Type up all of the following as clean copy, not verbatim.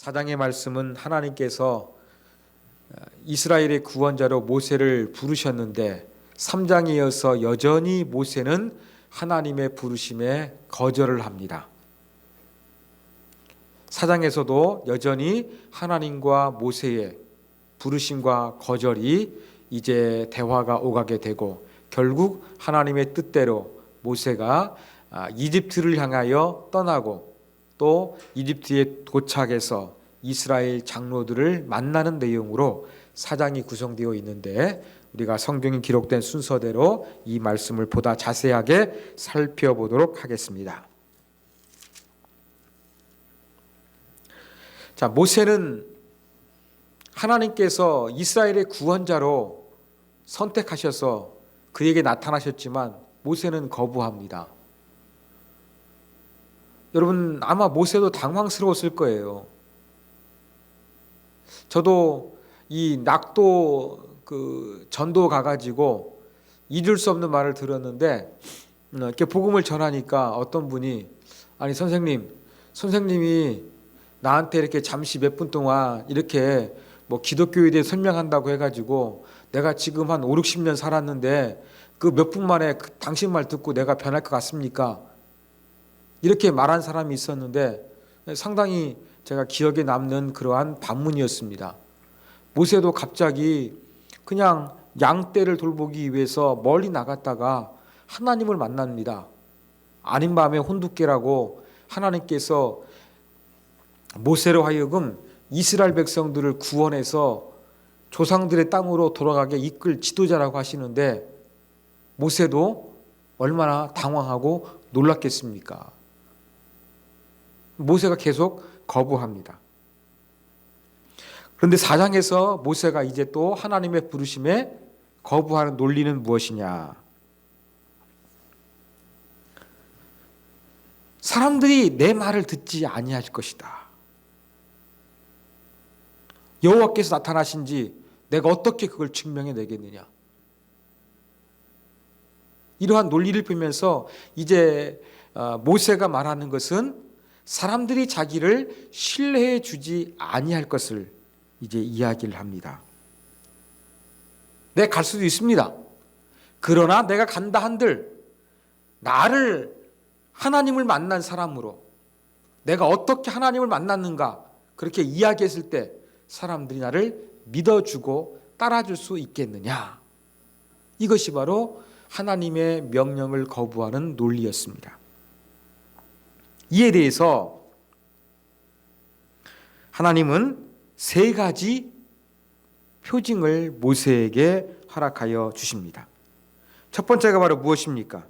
사장의 말씀은 하나님께서 이스라엘의 구원자로 모세를 부르셨는데 3장에 이어서 여전히 모세는 하나님의 부르심에 거절을 합니다. 4장에서도 여전히 하나님과 모세의 부르심과 거절이 이제 대화가 오가게 되고 결국 하나님의 뜻대로 모세가 이집트를 향하여 떠나고 또 이집트에 도착해서 이스라엘 장로들을 만나는 내용으로 4장이 구성되어 있는데 우리가 성경이 기록된 순서대로 이 말씀을 보다 자세하게 살펴보도록 하겠습니다. 자, 모세는 하나님께서 이스라엘의 구원자로 선택하셔서 그에게 나타나셨지만 모세는 거부합니다. 여러분 아마 모세도 당황스러웠을 거예요. 저도 이 낙도 전도 가가지고 잊을 수 없는 말을 들었는데 이렇게 복음을 전하니까 어떤 분이 아니 선생님이 나한테 이렇게 잠시 몇 분 동안 이렇게 뭐 기독교에 대해 설명한다고 해가지고 내가 지금 한 5, 60년 살았는데 그 몇 분 만에 당신 말 듣고 내가 변할 것 같습니까? 이렇게 말한 사람이 있었는데 상당히 제가 기억에 남는 그러한 반문이었습니다. 모세도 갑자기 그냥 양떼를 돌보기 위해서 멀리 나갔다가 하나님을 만납니다. 아닌 밤에 혼두깨라고 하나님께서 모세로 하여금 이스라엘 백성들을 구원해서 조상들의 땅으로 돌아가게 이끌 지도자라고 하시는데 모세도 얼마나 당황하고 놀랐겠습니까? 모세가 계속 거부합니다. 그런데 4장에서 모세가 이제 또 하나님의 부르심에 거부하는 논리는 무엇이냐? 사람들이 내 말을 듣지 아니할 것이다. 여호와께서 나타나신지 내가 어떻게 그걸 증명해 내겠느냐? 이러한 논리를 펴면서 이제 모세가 말하는 것은 사람들이 자기를 신뢰해 주지 아니할 것을 이제 이야기를 합니다. 내가 갈 수도 있습니다. 그러나 내가 간다 한들 나를 하나님을 만난 사람으로 내가 어떻게 하나님을 만났는가 그렇게 이야기했을 때 사람들이 나를 믿어주고 따라줄 수 있겠느냐? 이것이 바로 하나님의 명령을 거부하는 논리였습니다. 이에 대해서 하나님은 세 가지 표징을 모세에게 허락하여 주십니다. 첫 번째가 바로 무엇입니까?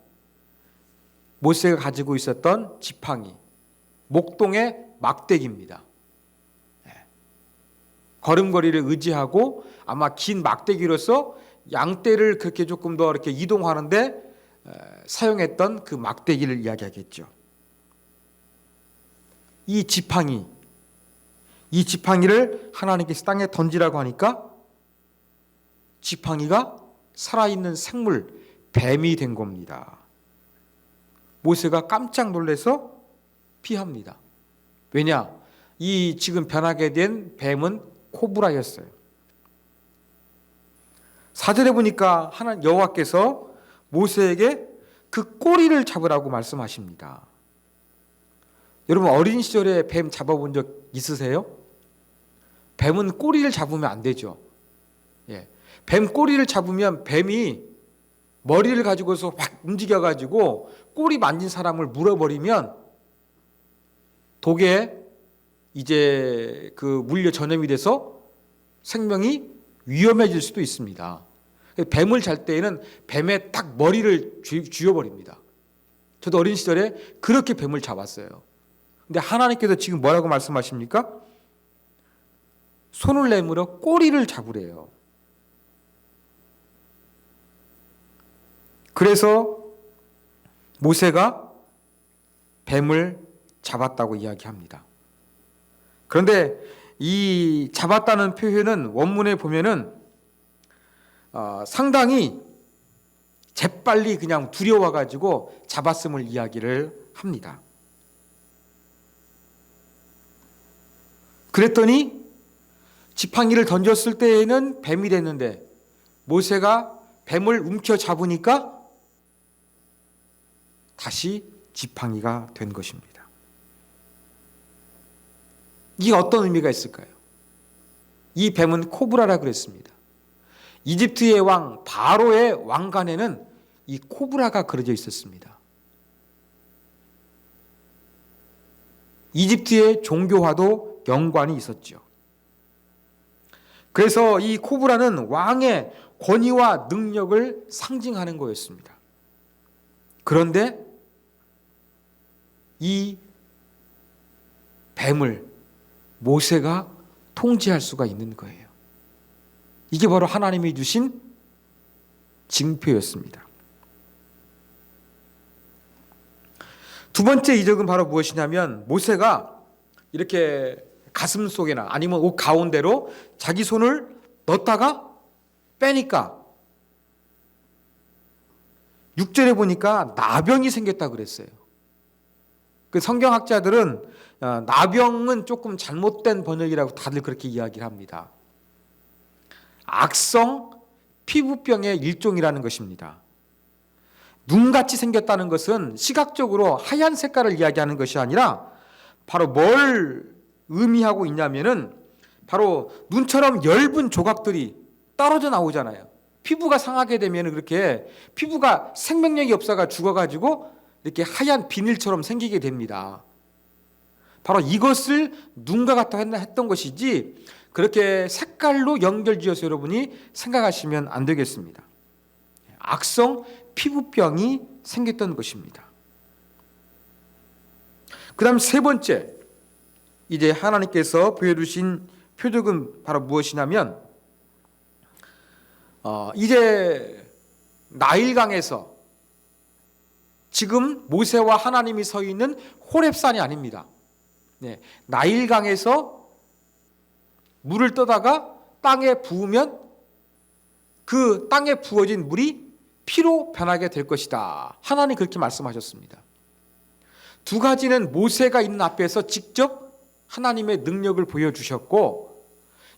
모세가 가지고 있었던 지팡이, 목동의 막대기입니다. 걸음걸이를 의지하고 아마 긴 막대기로서 양떼를 그렇게 조금 더 이렇게 이동하는데 사용했던 그 막대기를 이야기하겠죠. 이 지팡이를 하나님께서 땅에 던지라고 하니까 지팡이가 살아있는 생물, 뱀이 된 겁니다. 모세가 깜짝 놀라서 피합니다. 왜냐? 이 지금 변하게 된 뱀은 코브라였어요. 4절에 보니까 여호와께서 모세에게 그 꼬리를 잡으라고 말씀하십니다. 여러분 어린 시절에 뱀 잡아본 적 있으세요? 뱀은 꼬리를 잡으면 안 되죠. 뱀 꼬리를 잡으면 뱀이 머리를 가지고서 확 움직여가지고 꼬리 만진 사람을 물어버리면 독에 이제 그 물려 전염이 돼서 생명이 위험해질 수도 있습니다. 뱀을 잘 때에는 뱀의 딱 머리를 쥐어버립니다. 저도 어린 시절에 그렇게 뱀을 잡았어요. 근데 하나님께서 지금 뭐라고 말씀하십니까? 손을 내밀어 꼬리를 잡으래요. 그래서 모세가 뱀을 잡았다고 이야기합니다. 그런데 이 잡았다는 표현은 원문에 보면은 상당히 재빨리 그냥 두려워가지고 잡았음을 이야기를 합니다. 그랬더니 지팡이를 던졌을 때에는 뱀이 됐는데 모세가 뱀을 움켜잡으니까 다시 지팡이가 된 것입니다. 이게 어떤 의미가 있을까요? 이 뱀은 코브라라 그랬습니다. 이집트의 왕 바로의 왕관에는 이 코브라가 그려져 있었습니다. 이집트의 종교화도 연관이 있었죠. 그래서 이 코브라는 왕의 권위와 능력을 상징하는 거였습니다. 그런데 이 뱀을 모세가 통제할 수가 있는 거예요. 이게 바로 하나님이 주신 징표였습니다. 두 번째 이적은 바로 무엇이냐면 모세가 이렇게 가슴 속에나 아니면 옷 가운데로 자기 손을 넣었다가 빼니까 6절에 보니까 나병이 생겼다 그랬어요. 그 성경학자들은 나병은 조금 잘못된 번역이라고 다들 그렇게 이야기를 합니다. 악성 피부병의 일종이라는 것입니다. 눈같이 생겼다는 것은 시각적으로 하얀 색깔을 이야기하는 것이 아니라 바로 뭘 의미하고 있냐면은 바로 눈처럼 엷은 조각들이 떨어져 나오잖아요. 피부가 상하게 되면 그렇게 피부가 생명력이 없어가 죽어가지고 이렇게 하얀 비닐처럼 생기게 됩니다. 바로 이것을 눈과 같다 했던 것이지 그렇게 색깔로 연결지어서 여러분이 생각하시면 안 되겠습니다. 악성 피부병이 생겼던 것입니다. 그 다음 세 번째, 이제 하나님께서 보여주신 표적은 바로 무엇이냐면 이제 나일강에서 지금 모세와 하나님이 서 있는 호렙산이 아닙니다. 나일강에서 물을 떠다가 땅에 부으면 그 땅에 부어진 물이 피로 변하게 될 것이다. 하나님 그렇게 말씀하셨습니다. 두 가지는 모세가 있는 앞에서 직접 하나님의 능력을 보여주셨고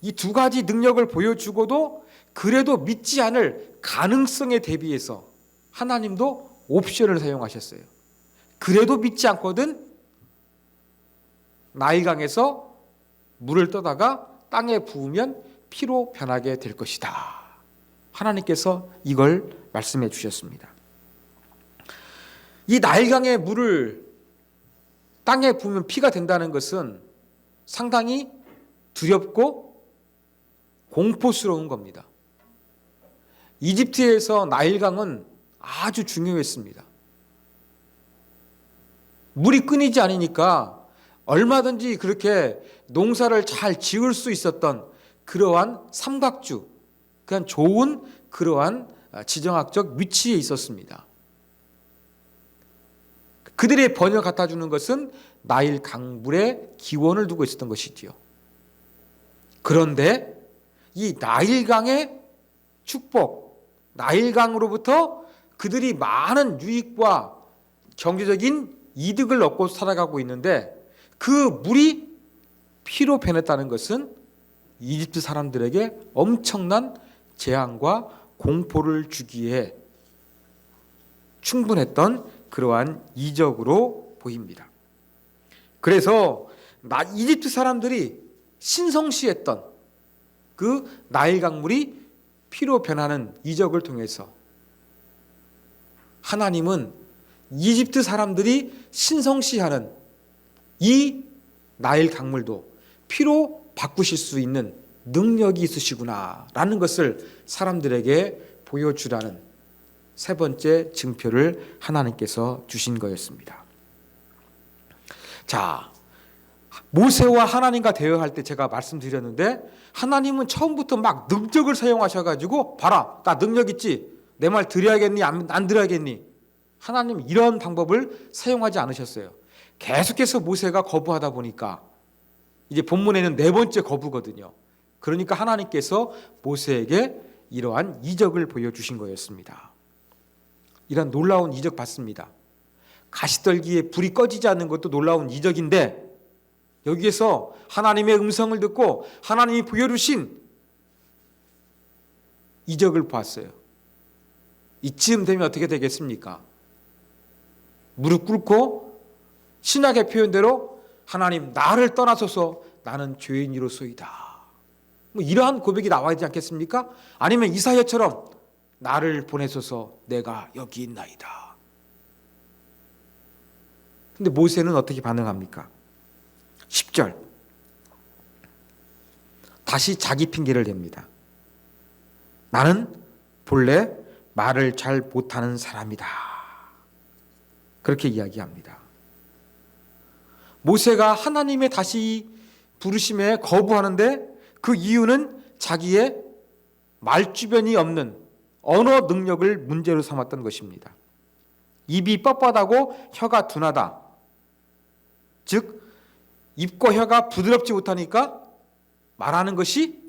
이 두 가지 능력을 보여주고도 그래도 믿지 않을 가능성에 대비해서 하나님도 옵션을 사용하셨어요. 그래도 믿지 않거든 나일강에서 물을 떠다가 땅에 부으면 피로 변하게 될 것이다. 하나님께서 이걸 말씀해 주셨습니다. 이 나일강의 물을 땅에 부으면 피가 된다는 것은 상당히 두렵고 공포스러운 겁니다. 이집트에서 나일강은 아주 중요했습니다. 물이 끊이지 않으니까 얼마든지 그렇게 농사를 잘 지을 수 있었던 그러한 삼각주, 그냥 좋은 그러한 지정학적 위치에 있었습니다. 그들의 번역 갖다 주는 것은 나일 강물에 기원을 두고 있었던 것이지요. 그런데 이 나일강의 축복, 나일강으로부터 그들이 많은 유익과 경제적인 이득을 얻고 살아가고 있는데 그 물이 피로 변했다는 것은 이집트 사람들에게 엄청난 재앙과 공포를 주기에 충분했던 그러한 이적으로 보입니다. 그래서 이집트 사람들이 신성시했던 그 나일 강물이 피로 변하는 이적을 통해서 하나님은 이집트 사람들이 신성시하는 이 나일 강물도 피로 바꾸실 수 있는 능력이 있으시구나라는 것을 사람들에게 보여주라는 세 번째 증표를 하나님께서 주신 거였습니다. 자, 모세와 하나님과 대화할 때 제가 말씀드렸는데 하나님은 처음부터 막 능력을 사용하셔가지고 봐라, 나 능력 있지? 내 말 들어야겠니? 안 들어야겠니? 하나님 이런 방법을 사용하지 않으셨어요. 계속해서 모세가 거부하다 보니까 이제 본문에는 네 번째 거부거든요. 그러니까 하나님께서 모세에게 이러한 이적을 보여주신 거였습니다. 이런 놀라운 이적 봤습니다. 가시떨기에 불이 꺼지지 않는 것도 놀라운 이적인데 여기에서 하나님의 음성을 듣고 하나님이 보여주신 이적을 보았어요. 이쯤 되면 어떻게 되겠습니까? 무릎 꿇고 신약의 표현대로 하나님 나를 떠나소서 나는 죄인이로소이다. 뭐 이러한 고백이 나와야 되지 않겠습니까? 아니면 이사야처럼 나를 보내소서 내가 여기 있나이다. 근데 모세는 어떻게 반응합니까? 10절 다시 자기 핑계를 댑니다. 나는 본래 말을 잘 못하는 사람이다. 그렇게 이야기합니다. 모세가 하나님의 다시 부르심에 거부하는데 그 이유는 자기의 말주변이 없는 언어 능력을 문제로 삼았던 것입니다. 입이 뻣뻣하고 혀가 둔하다. 즉 입과 혀가 부드럽지 못하니까 말하는 것이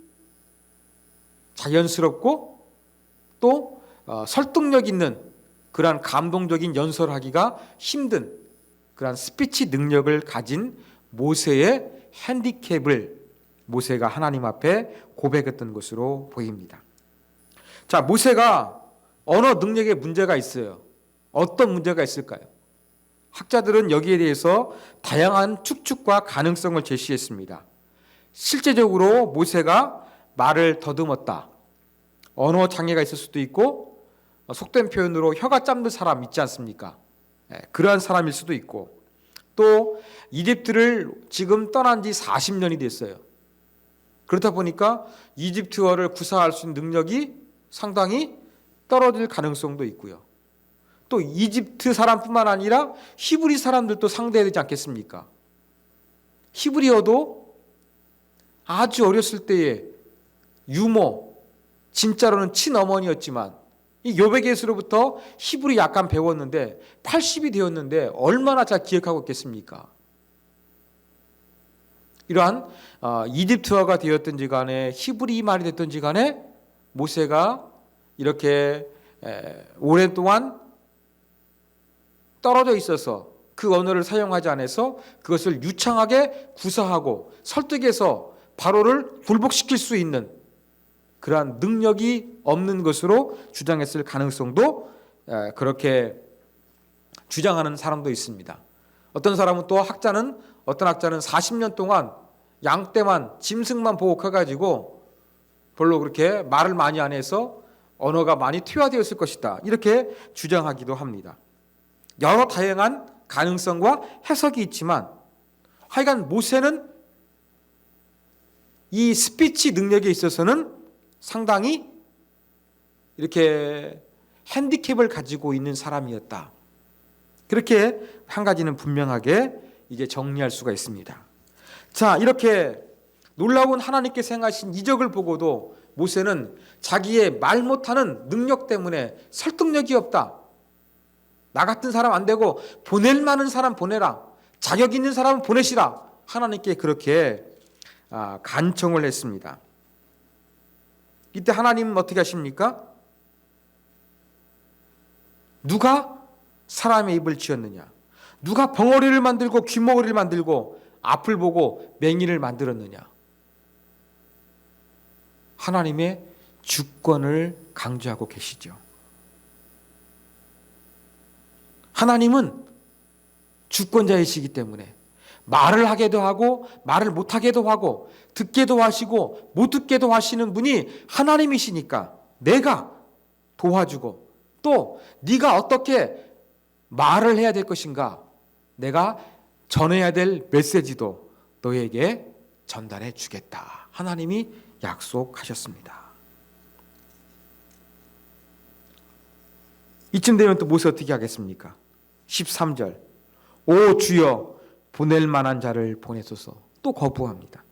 자연스럽고 또 설득력 있는 그러한 감동적인 연설하기가 힘든 그러한 스피치 능력을 가진 모세의 핸디캡을 모세가 하나님 앞에 고백했던 것으로 보입니다. 자, 모세가 언어 능력에 문제가 있어요. 어떤 문제가 있을까요? 학자들은 여기에 대해서 다양한 추측과 가능성을 제시했습니다. 실제적으로 모세가 말을 더듬었다. 언어 장애가 있을 수도 있고 속된 표현으로 혀가 짧는 사람 있지 않습니까? 그러한 사람일 수도 있고 또 이집트를 지금 떠난 지 40년이 됐어요. 그렇다 보니까 이집트어를 구사할 수 있는 능력이 상당히 떨어질 가능성도 있고요. 또 이집트 사람뿐만 아니라 히브리 사람들도 상대해야 되지 않겠습니까? 히브리어도 아주 어렸을 때에 유모, 진짜로는 친어머니였지만 이 요베게스로부터 히브리 약간 배웠는데 80이 되었는데 얼마나 잘 기억하고 있겠습니까? 이러한 이집트어가 되었든지 간에 히브리 말이 됐든지 간에 모세가 이렇게 오랫동안 떨어져 있어서 그 언어를 사용하지 않아서 그것을 유창하게 구사하고 설득해서 바로를 굴복시킬 수 있는 그러한 능력이 없는 것으로 주장했을 가능성도 그렇게 주장하는 사람도 있습니다. 어떤 사람은 또 어떤 학자는 40년 동안 양떼만 짐승만 보호해가지고 별로 그렇게 말을 많이 안 해서 언어가 많이 퇴화되었을 것이다. 이렇게 주장하기도 합니다. 여러 다양한 가능성과 해석이 있지만 하여간 모세는 이 스피치 능력에 있어서는 상당히 이렇게 핸디캡을 가지고 있는 사람이었다. 그렇게 한 가지는 분명하게 이제 정리할 수가 있습니다. 자, 이렇게 놀라운 하나님께서 행하신 이적을 보고도 모세는 자기의 말 못하는 능력 때문에 설득력이 없다. 나 같은 사람 안 되고 보낼 만한 사람 보내라. 자격 있는 사람은 보내시라. 하나님께 그렇게 간청을 했습니다. 이때 하나님은 어떻게 하십니까? 누가 사람의 입을 지었느냐? 누가 벙어리를 만들고 귀머거리를 만들고 앞을 보고 맹인을 만들었느냐? 하나님의 주권을 강조하고 계시죠. 하나님은 주권자이시기 때문에 말을 하게도 하고 말을 못하게도 하고 듣게도 하시고 못 듣게도 하시는 분이 하나님이시니까 내가 도와주고 또 네가 어떻게 말을 해야 될 것인가, 내가 전해야 될 메시지도 너에게 전달해 주겠다. 하나님이 약속하셨습니다. 이쯤 되면 또 모세 어떻게 하겠습니까? 13절 오 주여 보낼 만한 자를 보내소서. 또 거부합니다.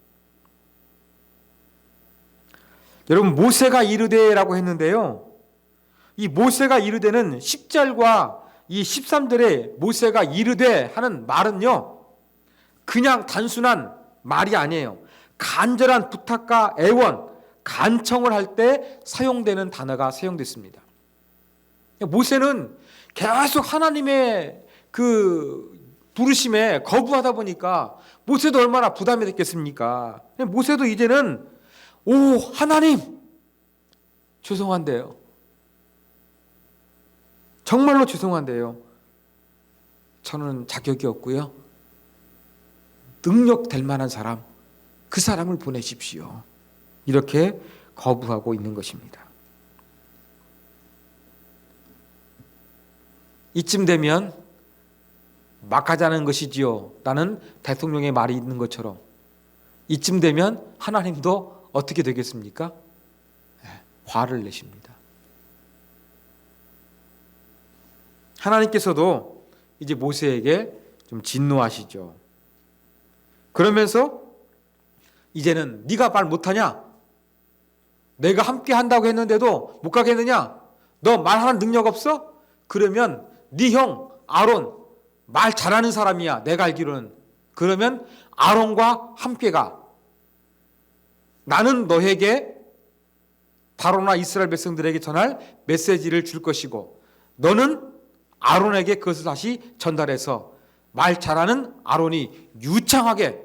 여러분 모세가 이르되라고 했는데요, 이 모세가 이르되는 10절과 이 13절에 모세가 이르되 하는 말은요 그냥 단순한 말이 아니에요. 간절한 부탁과 애원, 간청을 할 때 사용되는 단어가 사용됐습니다. 모세는 계속 하나님의 그 부르심에 거부하다 보니까 모세도 얼마나 부담이 됐겠습니까? 모세도 이제는 오 하나님 죄송한데요. 정말로 죄송한데요. 저는 자격이 없고요. 능력 될 만한 사람, 그 사람을 보내십시오. 이렇게 거부하고 있는 것입니다. 이쯤 되면 막 하자는 것이지요. 라는 대통령의 말이 있는 것처럼 이쯤 되면 하나님도 어떻게 되겠습니까? 화를 내십니다. 하나님께서도 이제 모세에게 좀 진노하시죠. 그러면서 이제는 네가 말 못하냐? 내가 함께 한다고 했는데도 못 가겠느냐? 너 말하는 능력 없어? 그러면 네 형 아론 말 잘하는 사람이야. 내가 알기로는. 그러면 아론과 함께 가. 나는 너에게 바로나 이스라엘 백성들에게 전할 메시지를 줄 것이고 너는 아론에게 그것을 다시 전달해서 말 잘하는 아론이 유창하게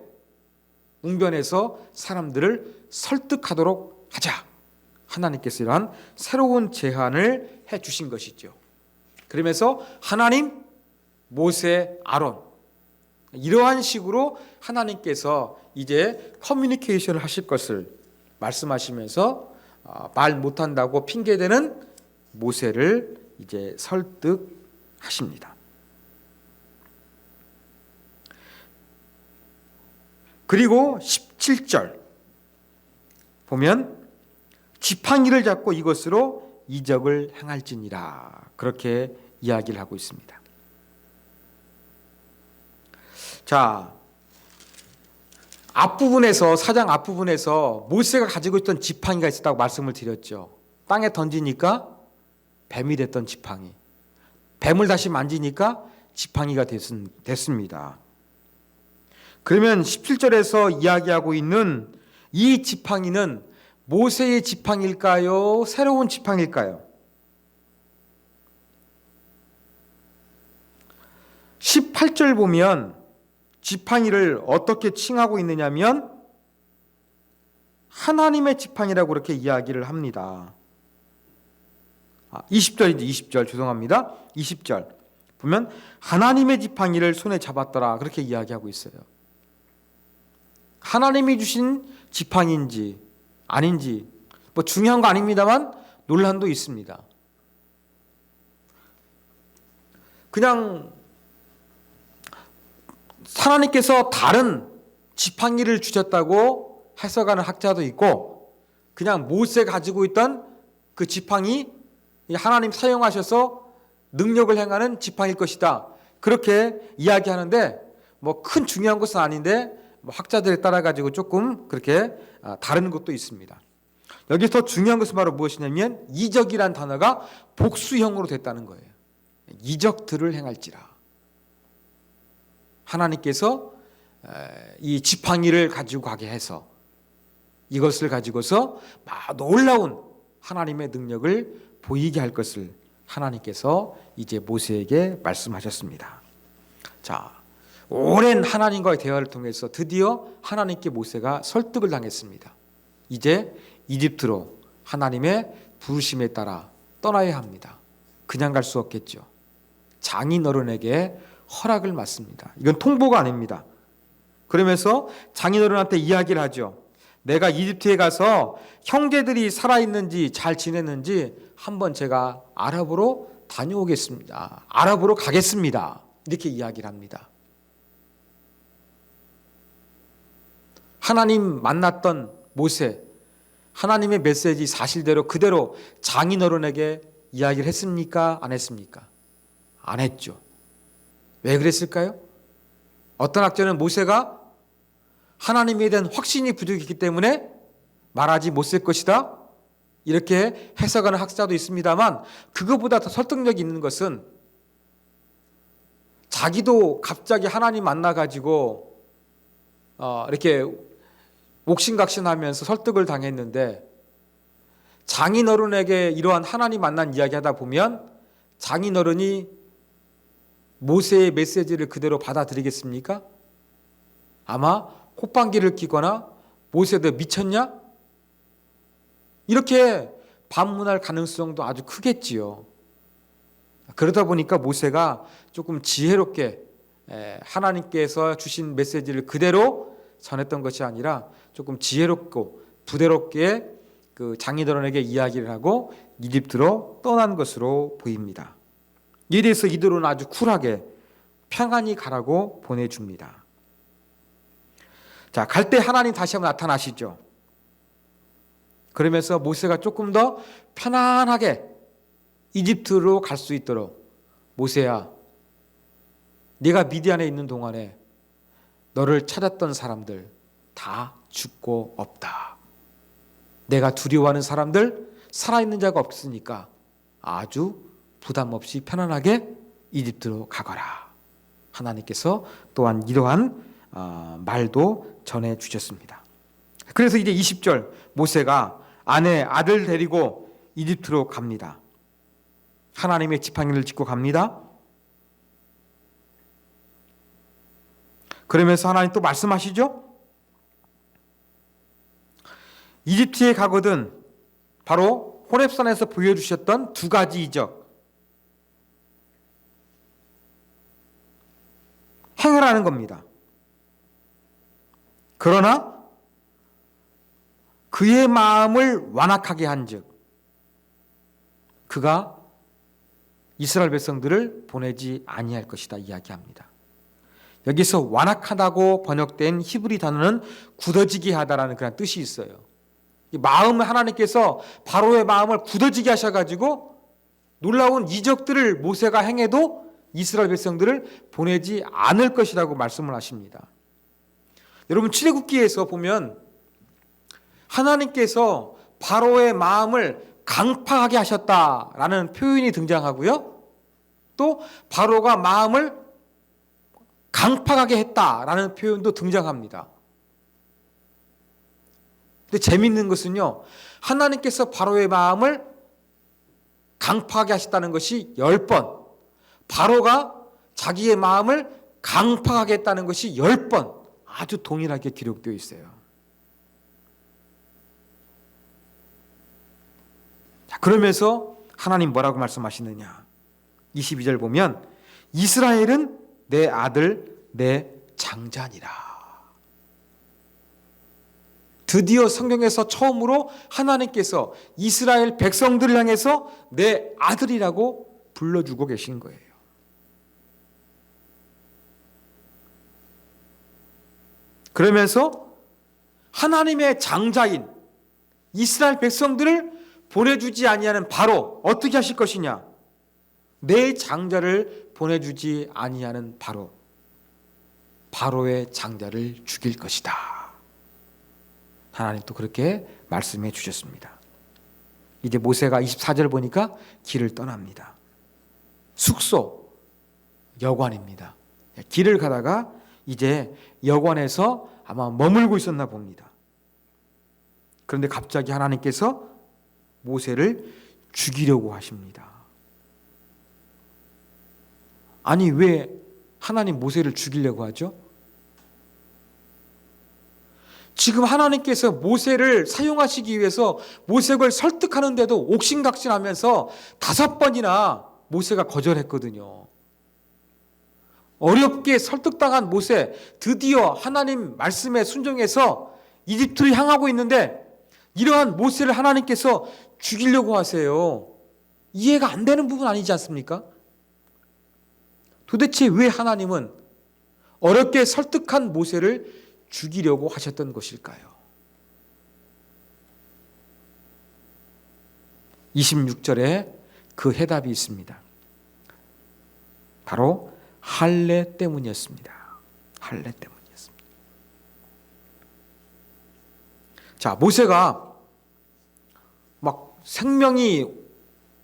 웅변해서 사람들을 설득하도록 하자. 하나님께서 이러한 새로운 제안을 해 주신 것이죠. 그러면서 하나님, 모세, 아론 이러한 식으로 하나님께서 이제 커뮤니케이션을 하실 것을 말씀하시면서 말 못한다고 핑계대는 모세를 이제 설득하십니다. 그리고 17절 보면 지팡이를 잡고 이것으로 이적을 행할지니라 그렇게 이야기를 하고 있습니다. 자, 앞부분에서 사장 앞부분에서 모세가 가지고 있던 지팡이가 있었다고 말씀을 드렸죠. 땅에 던지니까 뱀이 됐던 지팡이, 뱀을 다시 만지니까 지팡이가 됐습니다. 그러면 17절에서 이야기하고 있는 이 지팡이는 모세의 지팡이일까요? 새로운 지팡이일까요? 18절 보면 지팡이를 어떻게 칭하고 있느냐면 하나님의 지팡이라고 그렇게 이야기를 합니다. 20절인지 20절 죄송합니다. 20절 보면 하나님의 지팡이를 손에 잡았더라 그렇게 이야기하고 있어요. 하나님이 주신 지팡이인지 아닌지 뭐 중요한 거 아닙니다만 논란도 있습니다. 그냥 하나님께서 다른 지팡이를 주셨다고 해석하는 학자도 있고 그냥 모세가 가지고 있던 그 지팡이 하나님 사용하셔서 능력을 행하는 지팡이일 것이다 그렇게 이야기하는데 뭐 큰 중요한 것은 아닌데 뭐 학자들에 따라 가지고 조금 그렇게 다른 것도 있습니다. 여기서 더 중요한 것은 바로 무엇이냐면 이적이란 단어가 복수형으로 됐다는 거예요. 이적들을 행할지라. 하나님께서 이 지팡이를 가지고 가게 해서 이것을 가지고서 놀라운 하나님의 능력을 보이게 할 것을 하나님께서 이제 모세에게 말씀하셨습니다. 자, 오랜 하나님과의 대화를 통해서 드디어 하나님께 모세가 설득을 당했습니다. 이제 이집트로 하나님의 부르심에 따라 떠나야 합니다. 그냥 갈 수 없겠죠. 장인어른에게 허락을 받습니다. 이건 통보가 아닙니다. 그러면서 장인어른한테 이야기를 하죠. 내가 이집트에 가서 형제들이 살아있는지 잘 지냈는지 한번 제가 알아보러 다녀오겠습니다. 알아보러 가겠습니다. 이렇게 이야기를 합니다. 하나님 만났던 모세, 하나님의 메시지 사실대로 그대로 장인어른에게 이야기를 했습니까? 안 했습니까? 안 했죠. 왜 그랬을까요? 어떤 학자는 모세가 하나님에 대한 확신이 부족했기 때문에 말하지 못할 것이다 이렇게 해석하는 학자도 있습니다만 그것보다 더 설득력이 있는 것은 자기도 갑자기 하나님 만나가지고 이렇게 옥신각신하면서 설득을 당했는데 장인어른에게 이러한 하나님 만난 이야기하다 보면 장인어른이 모세의 메시지를 그대로 받아들이겠습니까? 아마 콧방귀를 뀌거나 모세도 미쳤냐? 이렇게 반문할 가능성도 아주 크겠지요. 그러다 보니까 모세가 조금 지혜롭게 하나님께서 주신 메시지를 그대로 전했던 것이 아니라 조금 지혜롭고 부드럽게 그 장인어른에게 이야기를 하고 이집트로 떠난 것으로 보입니다. 이에 대해서 이들은 아주 쿨하게 평안히 가라고 보내줍니다. 자, 갈 때 하나님 다시 한번 나타나시죠. 그러면서 모세가 조금 더 편안하게 이집트로 갈 수 있도록, 모세야, 네가 미디안에 있는 동안에 너를 찾았던 사람들 다 죽고 없다. 내가 두려워하는 사람들, 살아있는 자가 없으니까 아주 부담 없이 편안하게 이집트로 가거라. 하나님께서 또한 이러한 말도 전해주셨습니다. 그래서 이제 20절 모세가 아내, 아들 데리고 이집트로 갑니다. 하나님의 지팡이를 짚고 갑니다. 그러면서 하나님 또 말씀하시죠. 이집트에 가거든 바로 호렙산에서 보여주셨던 두 가지 이적 행하라는 겁니다. 그러나 그의 마음을 완악하게 한즉 그가 이스라엘 백성들을 보내지 아니할 것이다 이야기합니다. 여기서 완악하다고 번역된 히브리 단어는 굳어지게 하다라는 그런 뜻이 있어요. 이 마음을 하나님께서 바로의 마음을 굳어지게 하셔가지고 놀라운 이적들을 모세가 행해도 이스라엘 백성들을 보내지 않을 것이라고 말씀을 하십니다. 여러분 출애굽기에서 보면 하나님께서 바로의 마음을 강팍하게 하셨다라는 표현이 등장하고요. 또 바로가 마음을 강팍하게 했다라는 표현도 등장합니다. 근데 재밌는 것은요. 하나님께서 바로의 마음을 강팍하게 하셨다는 것이 10번, 바로가 자기의 마음을 강팍하게 했다는 것이 10번 아주 동일하게 기록되어 있어요. 자, 그러면서 하나님 뭐라고 말씀하시느냐. 22절 보면 이스라엘은 내 아들, 내 장자니라. 드디어 성경에서 처음으로 하나님께서 이스라엘 백성들을 향해서 내 아들이라고 불러주고 계신 거예요. 그러면서 하나님의 장자인 이스라엘 백성들을 보내주지 아니하는 바로 어떻게 하실 것이냐? 내 장자를 보내주지 아니하는 바로의 장자를 죽일 것이다. 하나님 또 그렇게 말씀해 주셨습니다. 이제 모세가 24절 보니까 길을 떠납니다. 숙소, 여관입니다. 길을 가다가 이제 여관에서 아마 머물고 있었나 봅니다. 그런데 갑자기 하나님께서 모세를 죽이려고 하십니다. 아니 왜 하나님 모세를 죽이려고 하죠? 지금 하나님께서 모세를 사용하시기 위해서 모세를 설득하는데도 옥신각신하면서 5번이나 모세가 거절했거든요. 어렵게 설득당한 모세, 드디어 하나님 말씀에 순종해서 이집트를 향하고 있는데 이러한 모세를 하나님께서 죽이려고 하세요. 이해가 안 되는 부분 아니지 않습니까? 도대체 왜 하나님은 어렵게 설득한 모세를 죽이려고 하셨던 것일까요? 26절에 그 해답이 있습니다. 바로 할례 때문이었습니다. 할례 때문이었습니다. 자, 모세가 막 생명이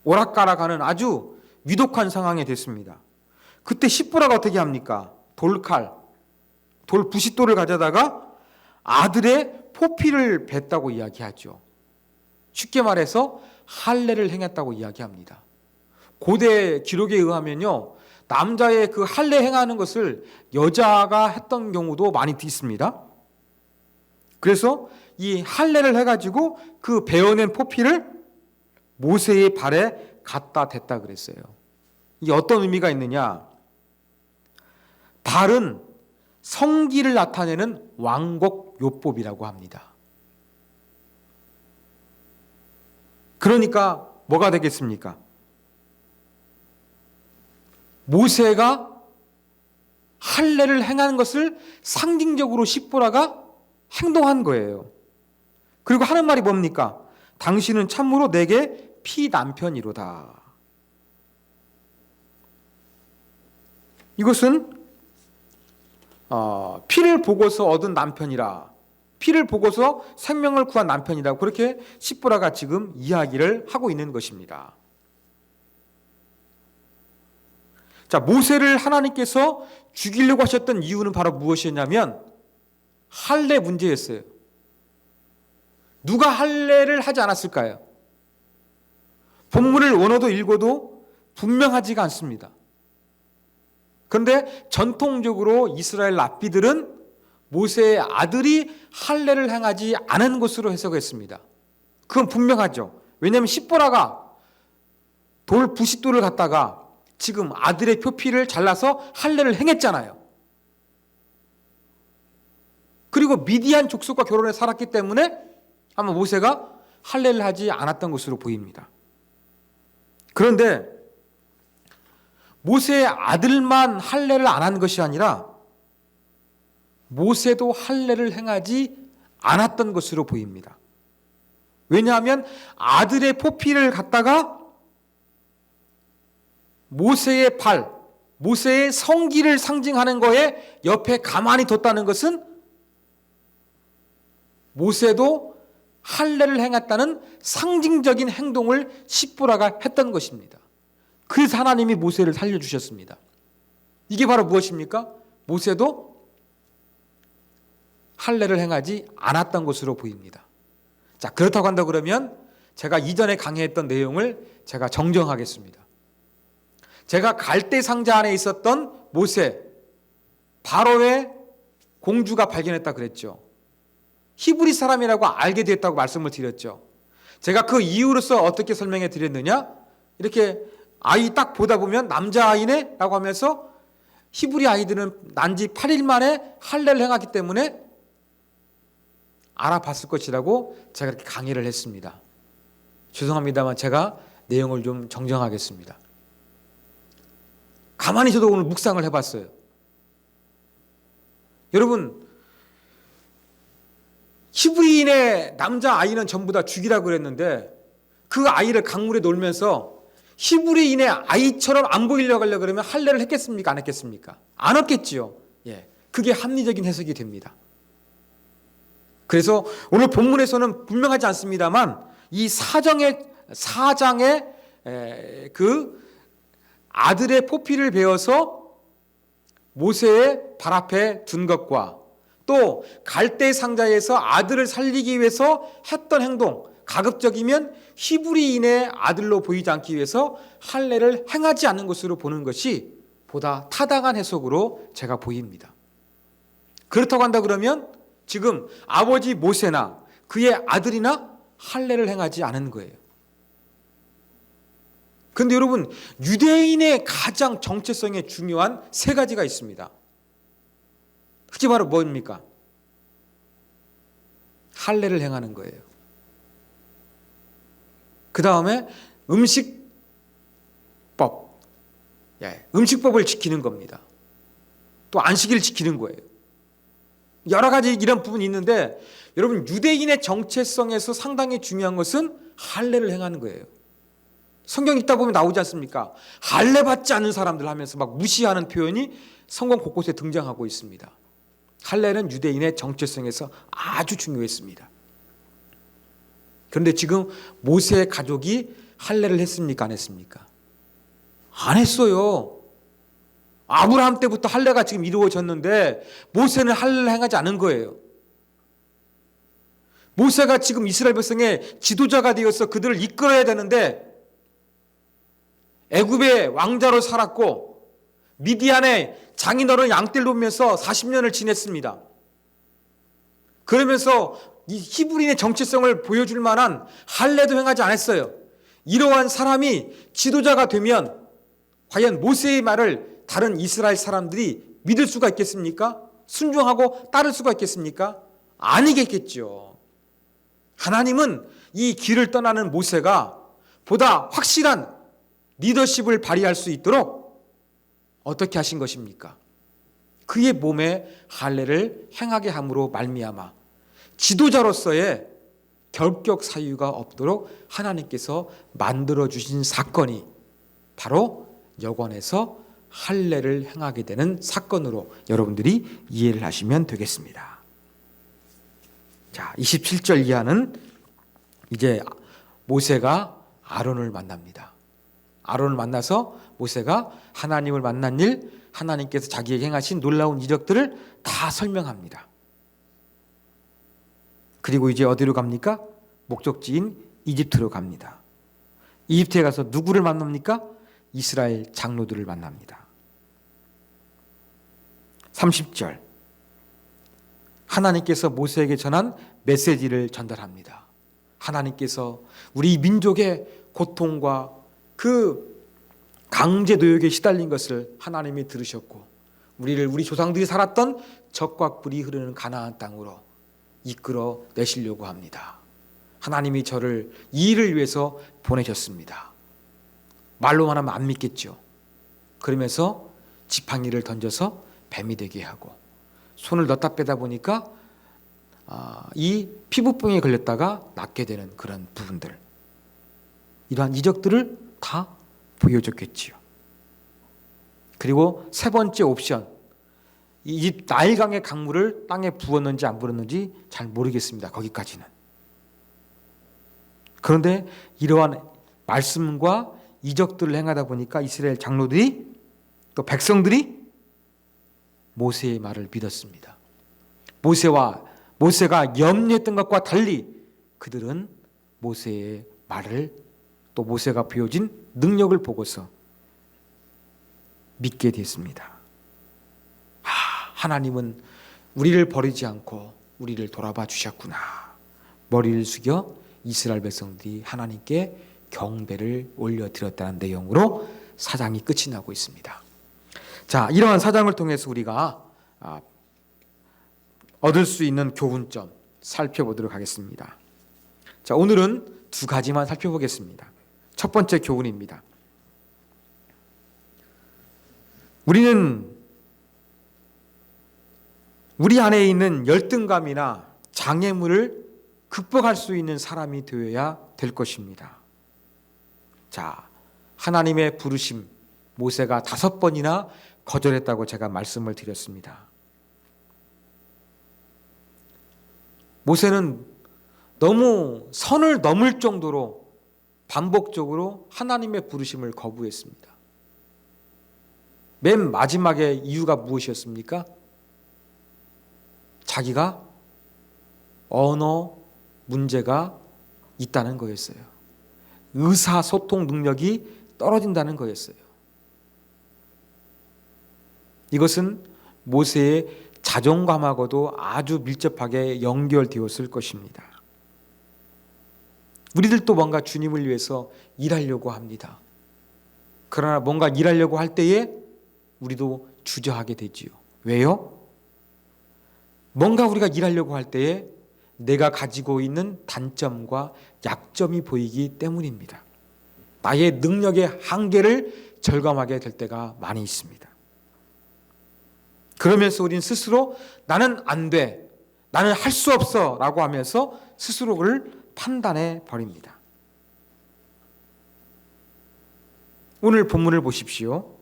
오락가락하는 아주 위독한 상황이 됐습니다. 그때 십보라가 어떻게 합니까? 돌칼, 부싯돌을 가져다가 아들의 포피를 뱉다고 이야기하죠. 쉽게 말해서 할례를 행했다고 이야기합니다. 고대 기록에 의하면요, 남자의 그 할례 행하는 것을 여자가 했던 경우도 많이 있습니다. 그래서 이 할례를 해가지고 그 베어낸 포피를 모세의 발에 갖다 댔다 그랬어요. 이게 어떤 의미가 있느냐? 발은 성기를 나타내는 왕곡요법이라고 합니다. 그러니까 뭐가 되겠습니까? 모세가 할례를 행하는 것을 상징적으로 십보라가 행동한 거예요. 그리고 하는 말이 뭡니까? 당신은 참으로 내게 피남편이로다. 이것은 피를 보고서 얻은 남편이라, 피를 보고서 생명을 구한 남편이라고 그렇게 십보라가 지금 이야기를 하고 있는 것입니다. 자, 모세를 하나님께서 죽이려고 하셨던 이유는 바로 무엇이었냐면 할례 문제였어요. 누가 할례를 하지 않았을까요? 본문을 원어도 읽어도 분명하지가 않습니다. 그런데 전통적으로 이스라엘 랍비들은 모세의 아들이 할례를 행하지 않은 것으로 해석했습니다. 그건 분명하죠. 왜냐하면 십보라가 부싯돌을 갖다가 지금 아들의 표피를 잘라서 할례를 행했잖아요. 그리고 미디안 족속과 결혼해 살았기 때문에 아마 모세가 할례를 하지 않았던 것으로 보입니다. 그런데 모세의 아들만 할례를 안 한 것이 아니라 모세도 할례를 행하지 않았던 것으로 보입니다. 왜냐하면 아들의 포피를 갖다가 모세의 발, 모세의 성기를 상징하는 거에 옆에 가만히 뒀다는 것은 모세도 할례를 행했다는 상징적인 행동을 십보라가 했던 것입니다. 그래서 하나님이 모세를 살려주셨습니다. 이게 바로 무엇입니까? 모세도 할례를 행하지 않았던 것으로 보입니다. 자, 그렇다고 한다 그러면 제가 이전에 강의했던 내용을 제가 정정하겠습니다. 제가 갈대 상자 안에 있었던 모세, 바로의 공주가 발견했다 그랬죠. 히브리 사람이라고 알게 됐다고 말씀을 드렸죠. 제가 그 이유로서 어떻게 설명해 드렸느냐? 이렇게 아이 딱 보다 보면 남자아이네? 라고 하면서 히브리 아이들은 난지 8일 만에 할례를 행하기 때문에 알아봤을 것이라고 제가 이렇게 강의를 했습니다. 죄송합니다만 제가 내용을 좀 정정하겠습니다. 가만히 저도 오늘 묵상을 해봤어요. 여러분, 히브리인의 남자아이는 전부 다 죽이라고 그랬는데 그 아이를 강물에 놀면서 히브리인의 아이처럼 안 보이려고 하려고 그러면 할례를 했겠습니까? 안 했겠습니까? 안 했겠지요. 예, 그게 합리적인 해석이 됩니다. 그래서 오늘 본문에서는 분명하지 않습니다만 이 사장의 그 아들의 포피를 베어서 모세의 발 앞에 둔 것과 또 갈대 상자에서 아들을 살리기 위해서 했던 행동, 가급적이면 히브리인의 아들로 보이지 않기 위해서 할례를 행하지 않는 것으로 보는 것이 보다 타당한 해석으로 제가 보입니다. 그렇다고 한다 그러면 지금 아버지 모세나 그의 아들이나 할례를 행하지 않은 거예요. 그런데 여러분, 유대인의 가장 정체성에 중요한 세 가지가 있습니다. 그게 바로 뭡니까? 할례를 행하는 거예요. 그 다음에 음식법, 음식법을 지키는 겁니다. 또 안식일을 지키는 거예요. 여러 가지 이런 부분이 있는데 여러분, 유대인의 정체성에서 상당히 중요한 것은 할례를 행하는 거예요. 성경 읽다 보면 나오지 않습니까? 할례 받지 않는 사람들 하면서 막 무시하는 표현이 성경 곳곳에 등장하고 있습니다. 할례는 유대인의 정체성에서 아주 중요했습니다. 그런데 지금 모세의 가족이 할례를 했습니까? 안 했습니까? 안 했어요. 아브라함 때부터 할례가 지금 이루어졌는데 모세는 할례를 행하지 않은 거예요. 모세가 지금 이스라엘 백성의 지도자가 되어서 그들을 이끌어야 되는데 애굽의 왕자로 살았고 미디안의 장인어른 양떼를 돕면서 40년을 지냈습니다. 그러면서 이 히브리인의 정체성을 보여줄 만한 할례도 행하지 않았어요. 이러한 사람이 지도자가 되면 과연 모세의 말을 다른 이스라엘 사람들이 믿을 수가 있겠습니까? 순종하고 따를 수가 있겠습니까? 아니겠죠. 하나님은 이 길을 떠나는 모세가 보다 확실한 리더십을 발휘할 수 있도록 어떻게 하신 것입니까? 그의 몸에 할례를 행하게 함으로 말미암아 지도자로서의 결격 사유가 없도록 하나님께서 만들어 주신 사건이 바로 여관에서 할례를 행하게 되는 사건으로 여러분들이 이해를 하시면 되겠습니다. 자, 27절 이하는 이제 모세가 아론을 만납니다. 아론을 만나서 모세가 하나님을 만난 일, 하나님께서 자기에게 행하신 놀라운 이적들을 다 설명합니다. 그리고 이제 어디로 갑니까? 목적지인 이집트로 갑니다. 이집트에 가서 누구를 만납니까? 이스라엘 장로들을 만납니다. 30절, 하나님께서 모세에게 전한 메시지를 전달합니다. 하나님께서 우리 민족의 고통과 그 강제 노역에 시달린 것을 하나님이 들으셨고 우리 조상들이 살았던 젖과 꿀이 흐르는 가나안 땅으로 이끌어 내시려고 합니다. 하나님이 저를 이 일을 위해서 보내셨습니다. 말로만 하면 안 믿겠죠. 그러면서 지팡이를 던져서 뱀이 되게 하고 손을 넣다 빼다 보니까 이 피부병에 걸렸다가 낫게 되는 그런 부분들, 이러한 이적들을 다 보여줬겠지요. 그리고 세 번째 옵션, 이 나일강의 강물을 땅에 부었는지 안 부었는지 잘 모르겠습니다. 거기까지는. 그런데 이러한 말씀과 이적들을 행하다 보니까 이스라엘 장로들이 또 백성들이 모세의 말을 믿었습니다. 모세가 염려했던 것과 달리 그들은 모세의 말을 또 모세가 보여진 능력을 보고서 믿게 됐습니다. 하나님은 우리를 버리지 않고 우리를 돌아봐 주셨구나. 머리를 숙여 이스라엘 백성들이 하나님께 경배를 올려드렸다는 내용으로 사장이 끝이 나고 있습니다. 자, 이러한 사장을 통해서 우리가 얻을 수 있는 교훈점 살펴보도록 하겠습니다. 자, 오늘은 두 가지만 살펴보겠습니다. 첫 번째 교훈입니다. 우리는 우리 안에 있는 열등감이나 장애물을 극복할 수 있는 사람이 되어야 될 것입니다. 자, 하나님의 부르심, 모세가 5번이나 거절했다고 제가 말씀을 드렸습니다. 모세는 너무 선을 넘을 정도로 반복적으로 하나님의 부르심을 거부했습니다. 맨 마지막에 이유가 무엇이었습니까? 자기가 언어 문제가 있다는 거였어요. 의사소통 능력이 떨어진다는 거였어요. 이것은 모세의 자존감하고도 아주 밀접하게 연결되었을 것입니다. 우리들도 뭔가 주님을 위해서 일하려고 합니다. 그러나 뭔가 일하려고 할 때에 우리도 주저하게 되지요. 왜요? 뭔가 우리가 일하려고 할 때에 내가 가지고 있는 단점과 약점이 보이기 때문입니다. 나의 능력의 한계를 절감하게 될 때가 많이 있습니다. 그러면서 우린 스스로 나는 안 돼, 나는 할 수 없어 라고 하면서 스스로를 판단해 버립니다. 오늘 본문을 보십시오.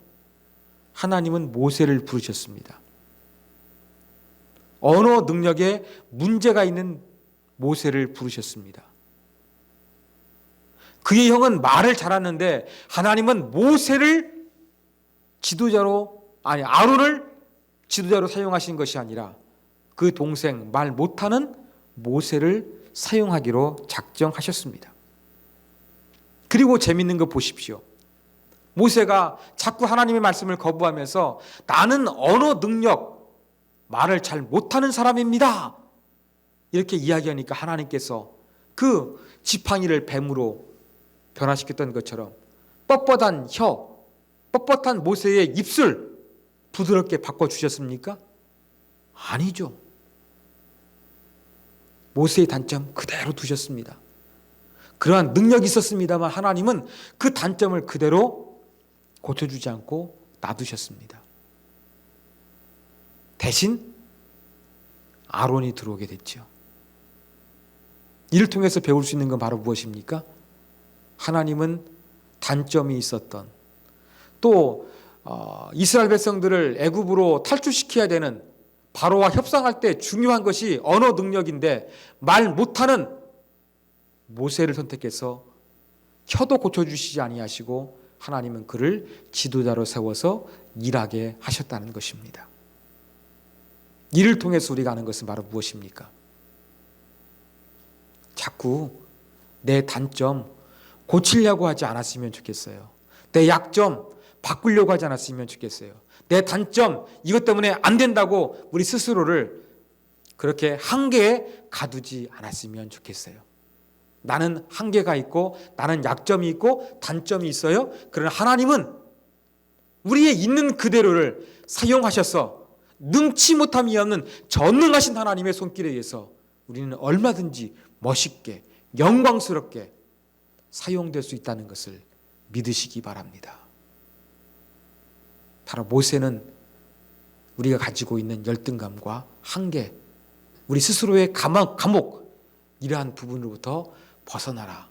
하나님은 모세를 부르셨습니다. 언어 능력에 문제가 있는 모세를 부르셨습니다. 그의 형은 말을 잘하는데 하나님은 모세를 아론을 지도자로 사용하신 것이 아니라 그 동생 말 못하는 모세를 사용하기로 작정하셨습니다. 그리고 재밌는 거 보십시오. 모세가 자꾸 하나님의 말씀을 거부하면서 나는 언어 능력, 말을 잘 못하는 사람입니다, 이렇게 이야기하니까 하나님께서 그 지팡이를 뱀으로 변화시켰던 것처럼 뻣뻣한 혀, 뻣뻣한 모세의 입술 부드럽게 바꿔주셨습니까? 아니죠. 모세의 단점 그대로 두셨습니다. 그러한 능력이 있었습니다만 하나님은 그 단점을 그대로 고쳐주지 않고 놔두셨습니다. 대신 아론이 들어오게 됐죠. 이를 통해서 배울 수 있는 건 바로 무엇입니까? 하나님은 단점이 있었던, 또 이스라엘 백성들을 애굽으로 탈출시켜야 되는 바로와 협상할 때 중요한 것이 언어 능력인데 말 못하는 모세를 선택해서 혀도 고쳐주시지 아니하시고 하나님은 그를 지도자로 세워서 일하게 하셨다는 것입니다. 이를 통해서 우리가 아는 것은 바로 무엇입니까? 자꾸 내 단점 고치려고 하지 않았으면 좋겠어요. 내 약점 바꾸려고 하지 않았으면 좋겠어요. 내 단점 이것 때문에 안 된다고 우리 스스로를 그렇게 한계에 가두지 않았으면 좋겠어요. 나는 한계가 있고 나는 약점이 있고 단점이 있어요. 그러나 하나님은 우리의 있는 그대로를 사용하셔서 능치 못함이 없는 전능하신 하나님의 손길에 의해서 우리는 얼마든지 멋있게 영광스럽게 사용될 수 있다는 것을 믿으시기 바랍니다. 바로 모세는 우리가 가지고 있는 열등감과 한계, 우리 스스로의 감옥, 이러한 부분으로부터 벗어나라.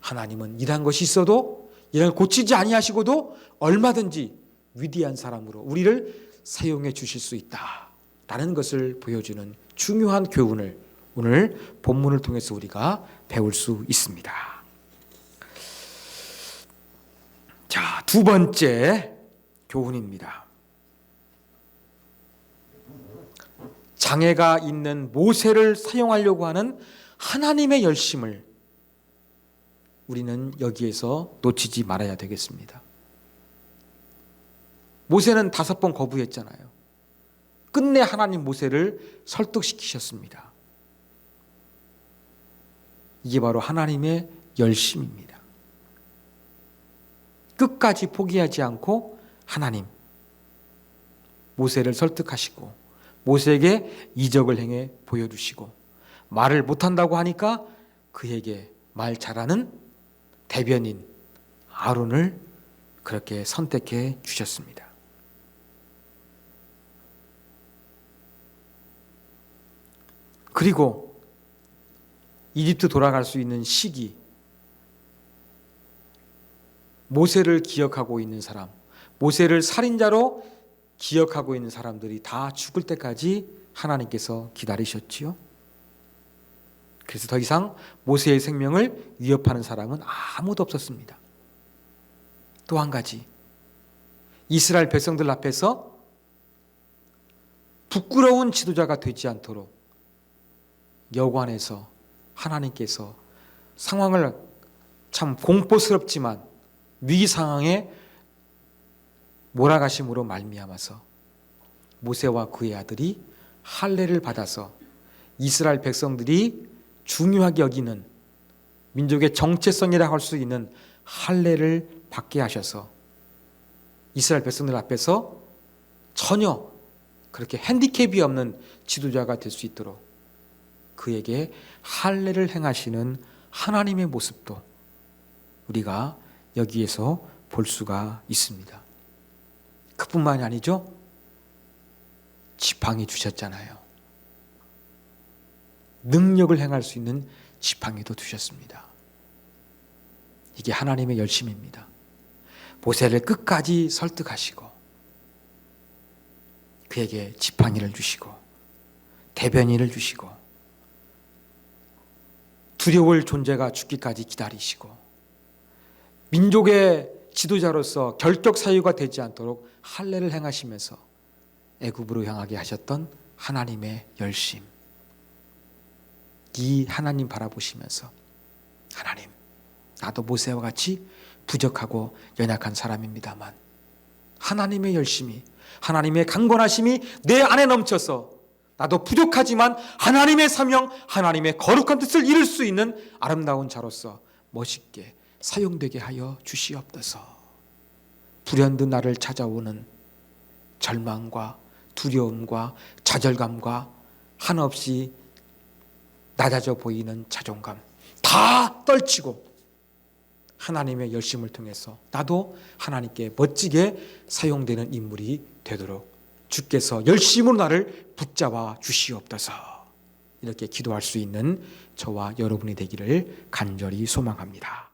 하나님은 이러한 것이 있어도 이를 고치지 아니하시고도 얼마든지 위대한 사람으로 우리를 사용해 주실 수 있다라는 것을 보여주는 중요한 교훈을 오늘 본문을 통해서 우리가 배울 수 있습니다. 자, 두 번째 교훈입니다. 장애가 있는 모세를 사용하려고 하는 하나님의 열심을 우리는 여기에서 놓치지 말아야 되겠습니다. 모세는 5번 거부했잖아요. 끝내 하나님 모세를 설득시키셨습니다. 이게 바로 하나님의 열심입니다. 끝까지 포기하지 않고 하나님 모세를 설득하시고 모세에게 이적을 행해 보여주시고 말을 못한다고 하니까 그에게 말 잘하는 대변인 아론을 그렇게 선택해 주셨습니다. 그리고 이집트 돌아갈 수 있는 시기, 모세를 기억하고 있는 사람, 모세를 살인자로 기억하고 있는 사람들이 다 죽을 때까지 하나님께서 기다리셨지요. 그래서 더 이상 모세의 생명을 위협하는 사람은 아무도 없었습니다. 또 한 가지, 이스라엘 백성들 앞에서 부끄러운 지도자가 되지 않도록 여관에서 하나님께서 상황을 참 공포스럽지만 위기 상황에 몰아가심으로 말미암아서 모세와 그의 아들이 할례를 받아서 이스라엘 백성들이 중요하게 여기는 민족의 정체성이라 할 수 있는 할례를 받게 하셔서 이스라엘 백성들 앞에서 전혀 그렇게 핸디캡이 없는 지도자가 될 수 있도록 그에게 할례를 행하시는 하나님의 모습도 우리가 여기에서 볼 수가 있습니다. 그뿐만이 아니죠. 지팡이 주셨잖아요. 능력을 행할 수 있는 지팡이도 주셨습니다. 이게 하나님의 열심입니다. 모세를 끝까지 설득하시고 그에게 지팡이를 주시고 대변인을 주시고 두려울 존재가 죽기까지 기다리시고 민족의 지도자로서 결격 사유가 되지 않도록 할례를 행하시면서 애굽으로 향하게 하셨던 하나님의 열심, 이 하나님 바라보시면서 하나님 나도 모세와 같이 부족하고 연약한 사람입니다만 하나님의 열심이, 하나님의 강건하심이 내 안에 넘쳐서 나도 부족하지만 하나님의 사명, 하나님의 거룩한 뜻을 이룰 수 있는 아름다운 자로서 멋있게 사용되게 하여 주시옵소서. 불현듯 나를 찾아오는 절망과 두려움과 좌절감과 한없이 낮아져 보이는 자존감 다 떨치고 하나님의 열심을 통해서 나도 하나님께 멋지게 사용되는 인물이 되도록 주께서 열심으로 나를 붙잡아 주시옵소서. 이렇게 기도할 수 있는 저와 여러분이 되기를 간절히 소망합니다.